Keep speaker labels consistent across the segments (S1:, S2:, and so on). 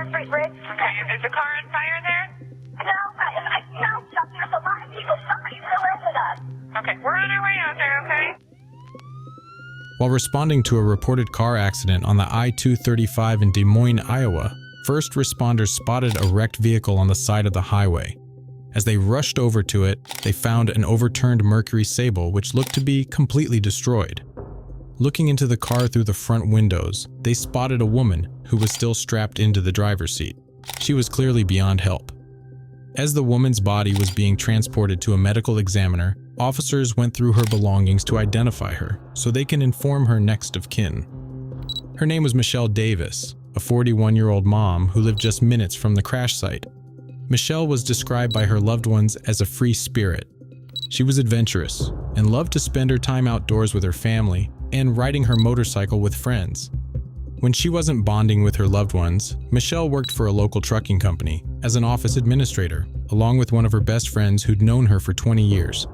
S1: Street Bridge.
S2: Okay, is the car on fire there?
S1: No, I smell something. There's a lot of people. Somebody's still with us.
S2: Okay, we're on our way out there, okay?
S3: While responding to a reported car accident on the I-235 in Des Moines, Iowa, first responders spotted a wrecked vehicle on the side of the highway. As they rushed over to it, they found an overturned Mercury Sable which looked to be completely destroyed. Looking into the car through the front windows, they spotted a woman who was still strapped into the driver's seat. She was clearly beyond help. As the woman's body was being transported to a medical examiner, officers went through her belongings to identify her so they can inform her next of kin. Her name was Michele Davis, a 41-year-old mom who lived just minutes from the crash site. Michele was described by her loved ones as a free spirit. She was adventurous and loved to spend her time outdoors with her family and riding her motorcycle with friends. When she wasn't bonding with her loved ones, Michele worked for a local trucking company as an office administrator, along with one of her best friends who'd known her for 20 years.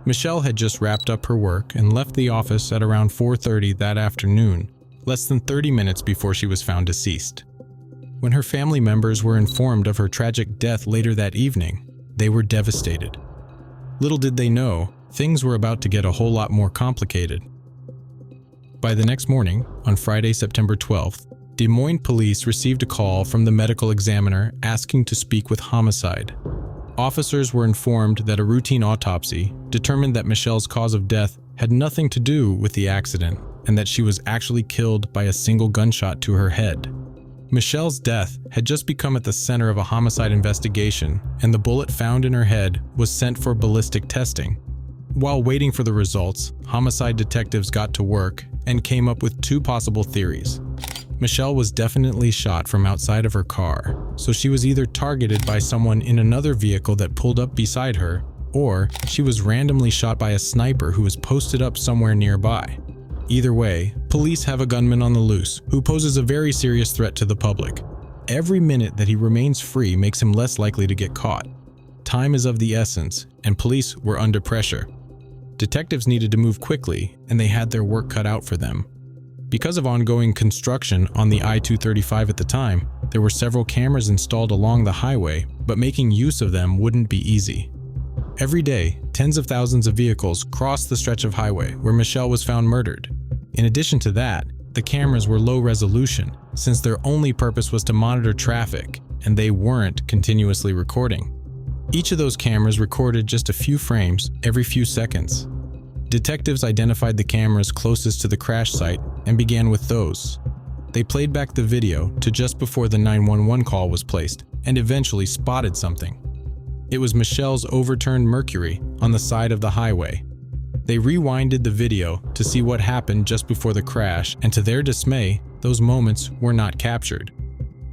S3: Michele had just wrapped up her work and left the office at around 4:30 that afternoon, less than 30 minutes before she was found deceased. When her family members were informed of her tragic death later that evening, they were devastated. Little did they know, things were about to get a whole lot more complicated. By the next morning, on Friday, September 12th, Des Moines police received a call from the medical examiner asking to speak with Homicide. Officers were informed that a routine autopsy determined that Michele's cause of death had nothing to do with the accident and that she was actually killed by a single gunshot to her head. Michele's death had just become at the center of a homicide investigation, and the bullet found in her head was sent for ballistic testing. While waiting for the results, homicide detectives got to work and came up with two possible theories. Michele was definitely shot from outside of her car, so she was either targeted by someone in another vehicle that pulled up beside her, or she was randomly shot by a sniper who was posted up somewhere nearby. Either way, police have a gunman on the loose who poses a very serious threat to the public. Every minute that he remains free makes him less likely to get caught. Time is of the essence, and police were under pressure. Detectives needed to move quickly, and they had their work cut out for them. Because of ongoing construction on the I-235 at the time, there were several cameras installed along the highway, but making use of them wouldn't be easy. Every day, tens of thousands of vehicles crossed the stretch of highway where Michele was found murdered. In addition to that, the cameras were low resolution, since their only purpose was to monitor traffic, and they weren't continuously recording. Each of those cameras recorded just a few frames every few seconds. Detectives identified the cameras closest to the crash site and began with those. They played back the video to just before the 911 call was placed and eventually spotted something. It was Michele's overturned Mercury on the side of the highway. They rewinded the video to see what happened just before the crash, and to their dismay, those moments were not captured.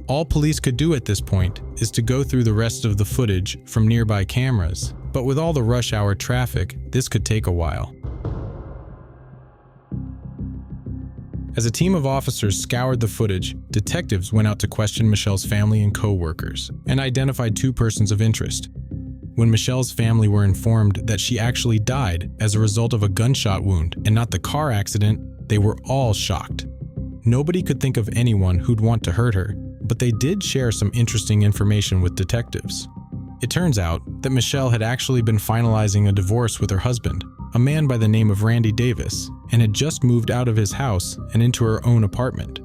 S3: All police could do at this point is to go through the rest of the footage from nearby cameras, but with all the rush hour traffic, this could take a while. As a team of officers scoured the footage, detectives went out to question Michele's family and co-workers and identified two persons of interest. When Michele's family were informed that she actually died as a result of a gunshot wound and not the car accident, they were all shocked. Nobody could think of anyone who'd want to hurt her, but they did share some interesting information with detectives. It turns out that Michele had actually been finalizing a divorce with her husband, a man by the name of Randy Davis, and had just moved out of his house and into her own apartment.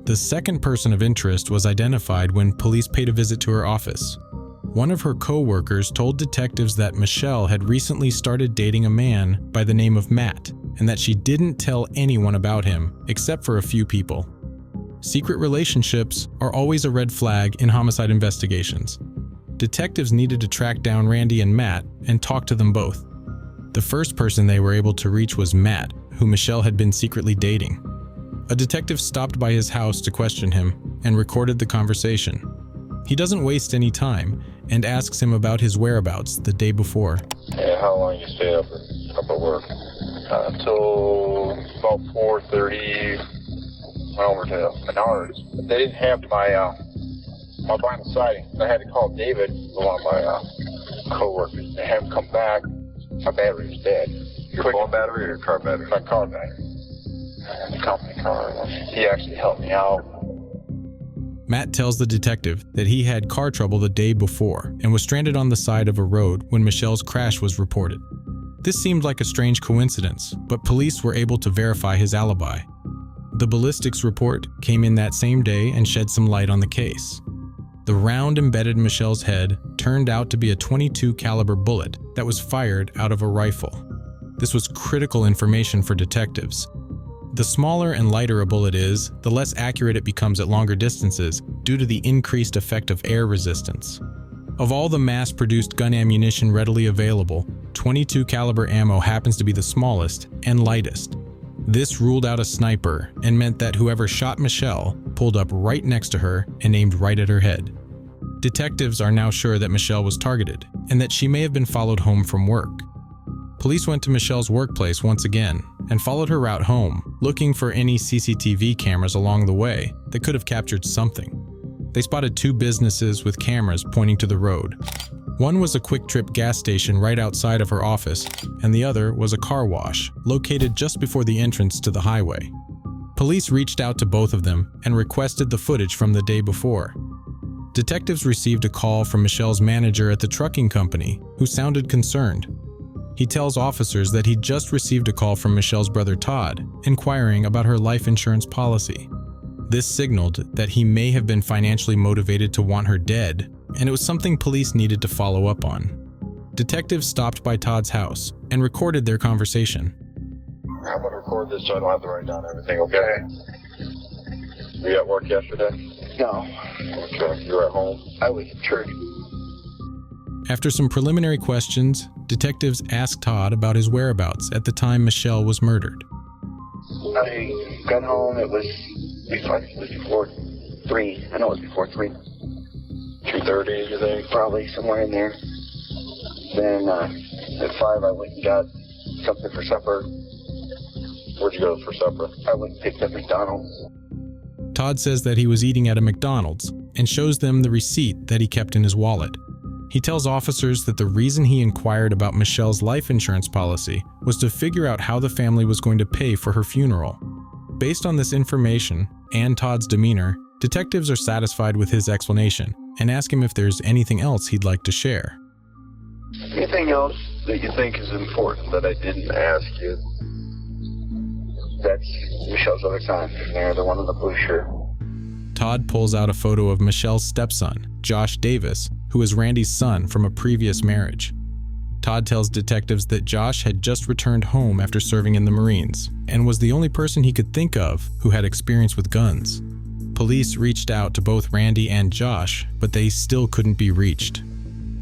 S3: The second person of interest was identified when police paid a visit to her office. One of her co-workers told detectives that Michele had recently started dating a man by the name of Matt, and that she didn't tell anyone about him except for a few people. Secret relationships are always a red flag in homicide investigations. Detectives needed to track down Randy and Matt and talk to them both. The first person they were able to reach was Matt, who Michele had been secretly dating. A detective stopped by his house to question him and recorded the conversation. He doesn't waste any time and asks him about his whereabouts the day before.
S4: Hey, how long you stay up at work? Until about 4:30. Over to Menards. They didn't have my vinyl siding. I had to call David, one of my co-workers, to have him come back. My battery was dead.
S5: Your phone battery or your car battery?
S4: My car battery. The company car. He actually helped me out.
S3: Matt tells the detective that he had car trouble the day before and was stranded on the side of a road when Michelle's crash was reported. This seemed like a strange coincidence, but police were able to verify his alibi. The ballistics report came in that same day and shed some light on the case. The round embedded in Michelle's head turned out to be a .22 caliber bullet that was fired out of a rifle. This was critical information for detectives. The smaller and lighter a bullet is, the less accurate it becomes at longer distances due to the increased effect of air resistance. Of all the mass-produced gun ammunition readily available, .22 caliber ammo happens to be the smallest and lightest. This ruled out a sniper and meant that whoever shot Michelle pulled up right next to her and aimed right at her head. Detectives are now sure that Michelle was targeted and that she may have been followed home from work. Police went to Michelle's workplace once again and followed her route home, looking for any CCTV cameras along the way that could have captured something. They spotted 2 businesses with cameras pointing to the road. One was a Quick Trip gas station right outside of her office, and the other was a car wash located just before the entrance to the highway. Police reached out to both of them and requested the footage from the day before. Detectives received a call from Michelle's manager at the trucking company, who sounded concerned. He tells officers that he just received a call from Michelle's brother Todd, inquiring about her life insurance policy. This signaled that he may have been financially motivated to want her dead, and it was something police needed to follow up on. Detectives stopped by Todd's house and recorded their conversation.
S4: I'm going to record this so I don't have to write down everything, okay? You at work yesterday?
S6: No,
S4: Okay, you were at home?
S6: I was at church.
S3: After some preliminary questions, detectives asked Todd about his whereabouts at the time Michelle was murdered.
S6: I got home, it was before 3. I know it was before 3.
S4: 2:30, you think?
S6: Probably somewhere in there. Then at 5 I went and got something for supper.
S4: Where'd you go for supper?
S6: I went and picked up McDonald's.
S3: Todd says that he was eating at a McDonald's and shows them the receipt that he kept in his wallet. He tells officers that the reason he inquired about Michelle's life insurance policy was to figure out how the family was going to pay for her funeral. Based on this information and Todd's demeanor, detectives are satisfied with his explanation and ask him if there's anything else he'd like to share.
S6: Anything else that you think is important that I didn't ask you? That's Michelle's other son. They're the one in the blue shirt.
S3: Todd pulls out a photo of Michelle's stepson, Josh Davis, who is Randy's son from a previous marriage. Todd tells detectives that Josh had just returned home after serving in the Marines and was the only person he could think of who had experience with guns. Police reached out to both Randy and Josh, but they still couldn't be reached.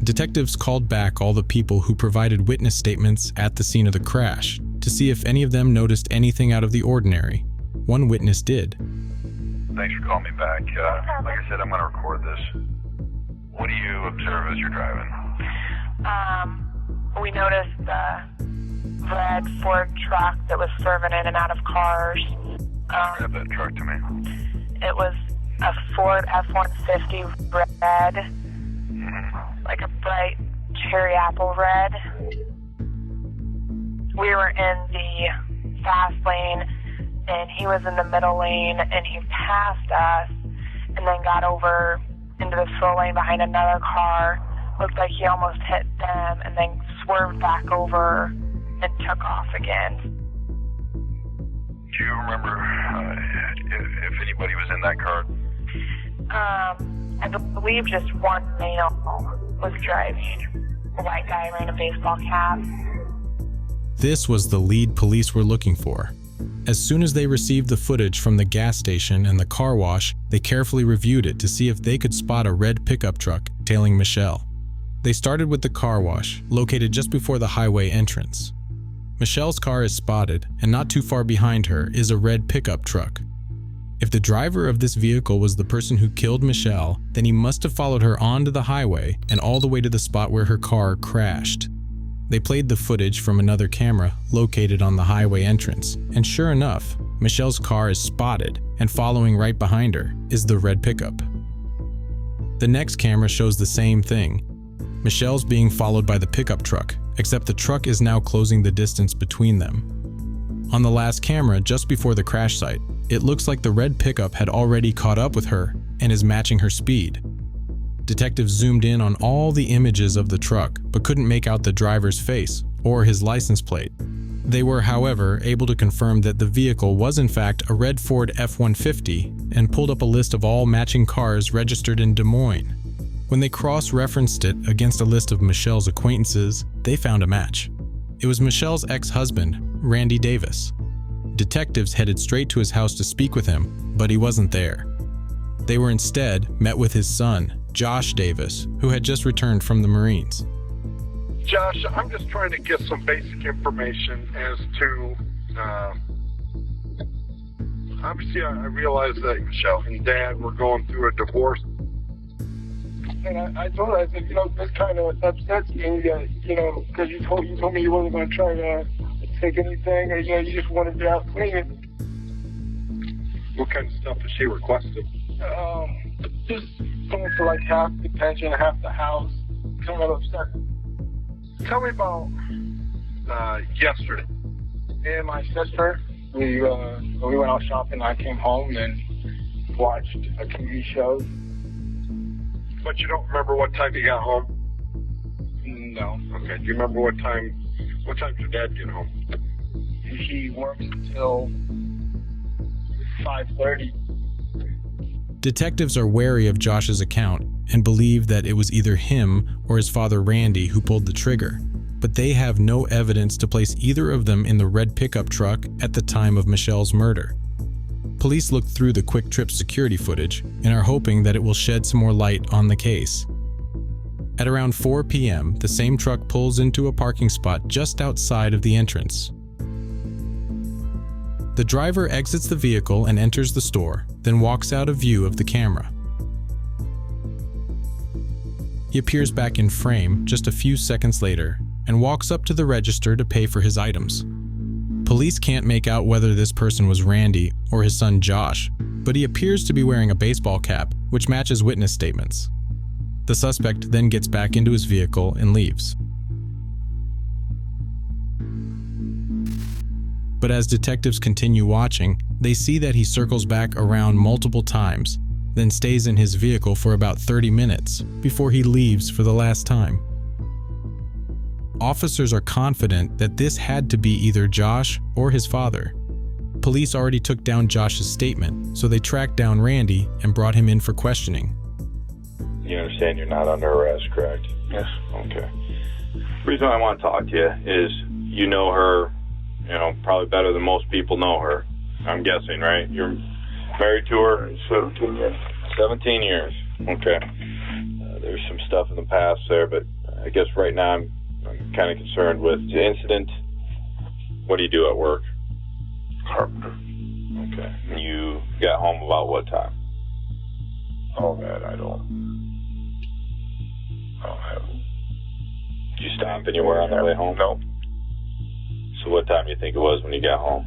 S3: Detectives called back all the people who provided witness statements at the scene of the crash to see if any of them noticed anything out of the ordinary. One witness did.
S5: Thanks for calling me back. Like I said, I'm going to record this. What do you observe as you're driving?
S2: We noticed the red Ford truck that was swerving in and out of cars.
S5: Grab that truck to me.
S2: It was a Ford F-150 red, like a bright cherry apple red. We were in the fast lane, and he was in the middle lane, and he passed us, and then got over into the slow lane behind another car. Looked like he almost hit them, and then swerved back over and took off again.
S5: Do you remember if anybody was in that car?
S2: I believe just one male was driving. A white guy wearing a baseball cap.
S3: This was the lead police were looking for. As soon as they received the footage from the gas station and the car wash, they carefully reviewed it to see if they could spot a red pickup truck tailing Michelle. They started with the car wash, located just before the highway entrance. Michelle's car is spotted, and not too far behind her is a red pickup truck. If the driver of this vehicle was the person who killed Michelle, then he must have followed her onto the highway and all the way to the spot where her car crashed. They played the footage from another camera located on the highway entrance, and sure enough, Michelle's car is spotted, and following right behind her is the red pickup. The next camera shows the same thing. Michelle's being followed by the pickup truck, except the truck is now closing the distance between them. On the last camera, just before the crash site, it looks like the red pickup had already caught up with her and is matching her speed. Detectives zoomed in on all the images of the truck, but couldn't make out the driver's face or his license plate. They were, however, able to confirm that the vehicle was in fact a red Ford F-150 and pulled up a list of all matching cars registered in Des Moines. When they cross-referenced it against a list of Michelle's acquaintances, they found a match. It was Michelle's ex-husband, Randy Davis. Detectives headed straight to his house to speak with him, but he wasn't there. They were instead met with his son, Josh Davis, who had just returned from the Marines.
S7: Josh, I'm just trying to get some basic information as to, obviously I realize that Michelle and Dad were going through a divorce. And I told her, I said, this kind of upsets me, because you told me you wasn't going to try to take anything, or, you just wanted to out clean. What kind of stuff has she requested? Just going for like half the pension, half the house. Kind of upset. Tell me about yesterday. Me and my sister, we went out shopping. I came home and watched a TV show. But you don't remember what time you got home? No. Okay. Do you remember what time did your dad get home? He works until 5:30.
S3: Detectives are wary of Josh's account and believe that it was either him or his father Randy who pulled the trigger, but they have no evidence to place either of them in the red pickup truck at the time of Michelle's murder. Police looked through the Quick Trip security footage and are hoping that it will shed some more light on the case. At around 4 p.m., the same truck pulls into a parking spot just outside of the entrance. The driver exits the vehicle and enters the store, then walks out of view of the camera. He appears back in frame just a few seconds later and walks up to the register to pay for his items. Police can't make out whether this person was Randy or his son Josh, but he appears to be wearing a baseball cap, which matches witness statements. The suspect then gets back into his vehicle and leaves. But as detectives continue watching, they see that he circles back around multiple times, then stays in his vehicle for about 30 minutes before he leaves for the last time. Officers are confident that this had to be either Josh or his father. Police already took down Josh's statement, so they tracked down Randy and brought him in for questioning.
S5: You understand you're not under arrest, correct?
S7: Yes.
S5: Okay. The reason I want to talk to you is you know her, probably better than most people know her. I'm guessing, right? You're married to her?
S7: 17 years.
S5: 17 years. Okay. There's some stuff in the past there, but I guess right now I'm kind of concerned with the incident. What do you do at work?
S7: Carpenter.
S5: Okay. And you got home about what time?
S7: Oh, man, I don't have.
S5: Did you stop anywhere on the way home?
S7: No.
S5: So what time do you think it was when you got home?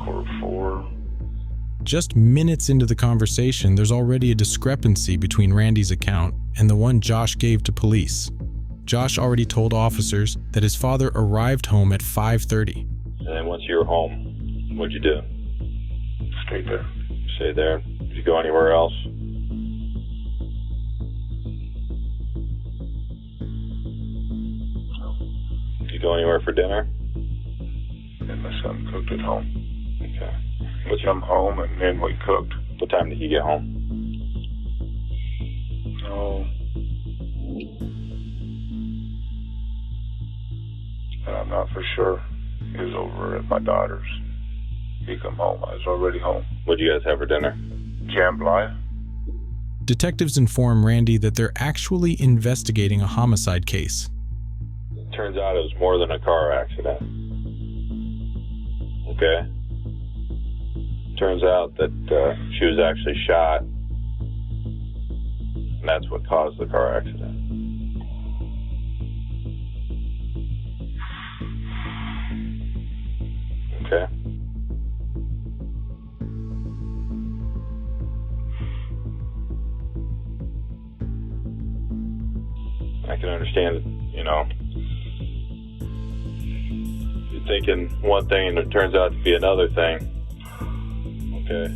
S7: 4:45.
S3: Just minutes into the conversation, there's already a discrepancy between Randy's account and the one Josh gave to police. Josh already told officers that his father arrived home at 5:30.
S5: And then once you were home, what'd you do?
S7: Stayed there.
S5: Stay there? Did you go anywhere else? Did you go anywhere for dinner?
S7: And my son cooked at home.
S5: Okay.
S7: We come home and then we cooked.
S5: What time did he get home?
S7: Oh. And I'm not for sure. He was over at my daughter's. He come home. I was already home.
S5: What'd you guys have for dinner?
S7: Jambalaya.
S3: Detectives inform Randy that they're actually investigating a homicide case.
S5: Turns out it was more than a car accident. Okay? Turns out that she was actually shot, and that's what caused the car accident. Okay? I can understand, thinking one thing and it turns out to be another thing. Okay.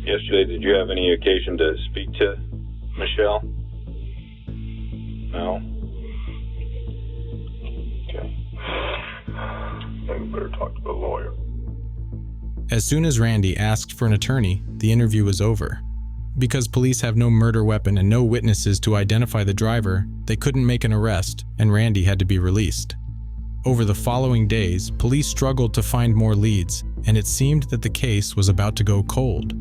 S5: Yesterday, did you have any occasion to speak to Michelle? No? Okay.
S7: I better talk to the lawyer.
S3: As soon as Randy asked for an attorney, the interview was over. Because police have no murder weapon and no witnesses to identify the driver, they couldn't make an arrest, and Randy had to be released. Over the following days, police struggled to find more leads, and it seemed that the case was about to go cold.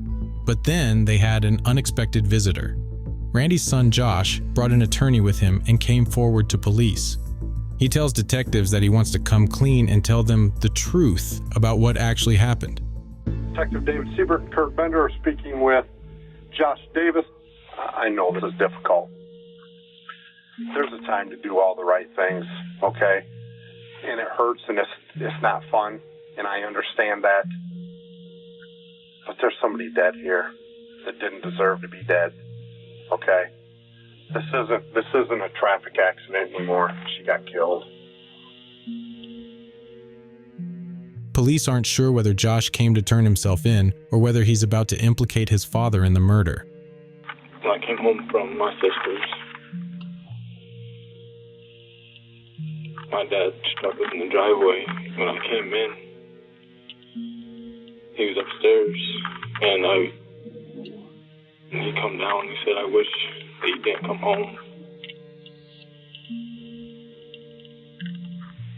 S3: But then they had an unexpected visitor. Randy's son Josh brought an attorney with him and came forward to police. He tells detectives that he wants to come clean and tell them the truth about what actually happened.
S7: Detective David Siebert and Kurt Bender are speaking with Josh Davis. I know this is difficult. There's a time to do all the right things, okay? And it hurts and it's not fun, and I understand that. But there's somebody dead here that didn't deserve to be dead, okay? This isn't a traffic accident anymore. She got killed.
S3: Police aren't sure whether Josh came to turn himself in or whether he's about to implicate his father in the murder.
S8: I came home from my sister's. My dad struck us in the driveway. When I came in, he was upstairs, and he come down and he said, I wish that he didn't come home.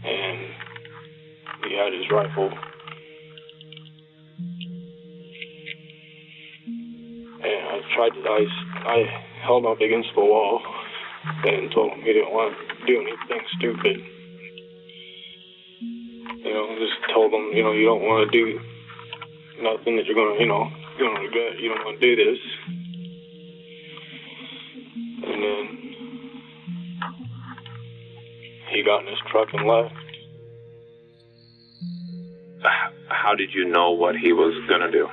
S8: And he had his rifle. And I held up against the wall and told him he didn't want to do anything stupid. Just told him, you don't want to do nothing that you're going to regret. You don't want to do this. And then he got in his truck and left.
S5: How did you know what he was going to do?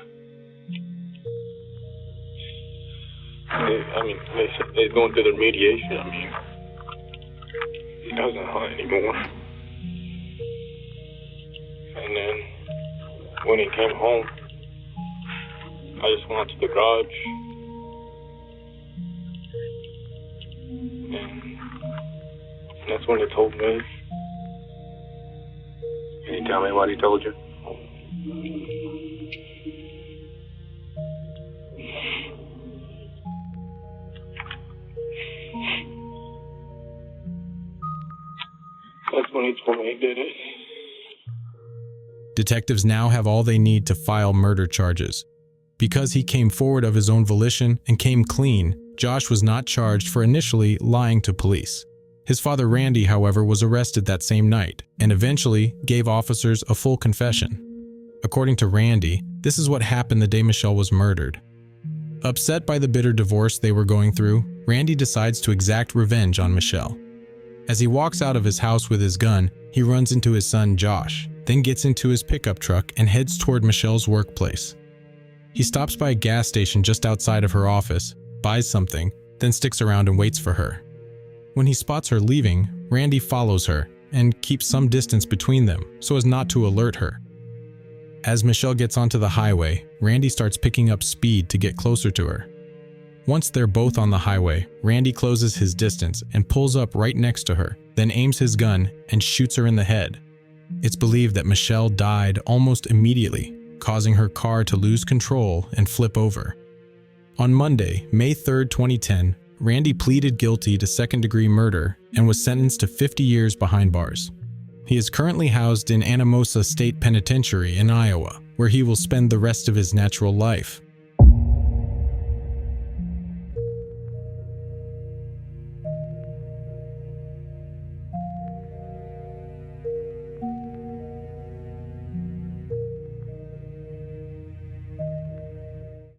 S8: They said they're going through their mediation. He doesn't hunt anymore. And then when he came home, I just went to the garage. And that's when he told me.
S5: Can you tell me what he told you?
S8: That's when he told me he did it.
S3: Detectives now have all they need to file murder charges. Because he came forward of his own volition and came clean, Josh was not charged for initially lying to police. His father Randy, however, was arrested that same night and eventually gave officers a full confession. According to Randy, this is what happened the day Michelle was murdered. Upset by the bitter divorce they were going through, Randy decides to exact revenge on Michelle. As he walks out of his house with his gun, he runs into his son Josh, then gets into his pickup truck and heads toward Michelle's workplace. He stops by a gas station just outside of her office, buys something, then sticks around and waits for her. When he spots her leaving, Randy follows her and keeps some distance between them so as not to alert her. As Michelle gets onto the highway, Randy starts picking up speed to get closer to her. Once they're both on the highway, Randy closes his distance and pulls up right next to her, then aims his gun and shoots her in the head. It's believed that Michelle died almost immediately, causing her car to lose control and flip over. On Monday, May 3, 2010, Randy pleaded guilty to second-degree murder and was sentenced to 50 years behind bars. He is currently housed in Anamosa State Penitentiary in Iowa, where he will spend the rest of his natural life.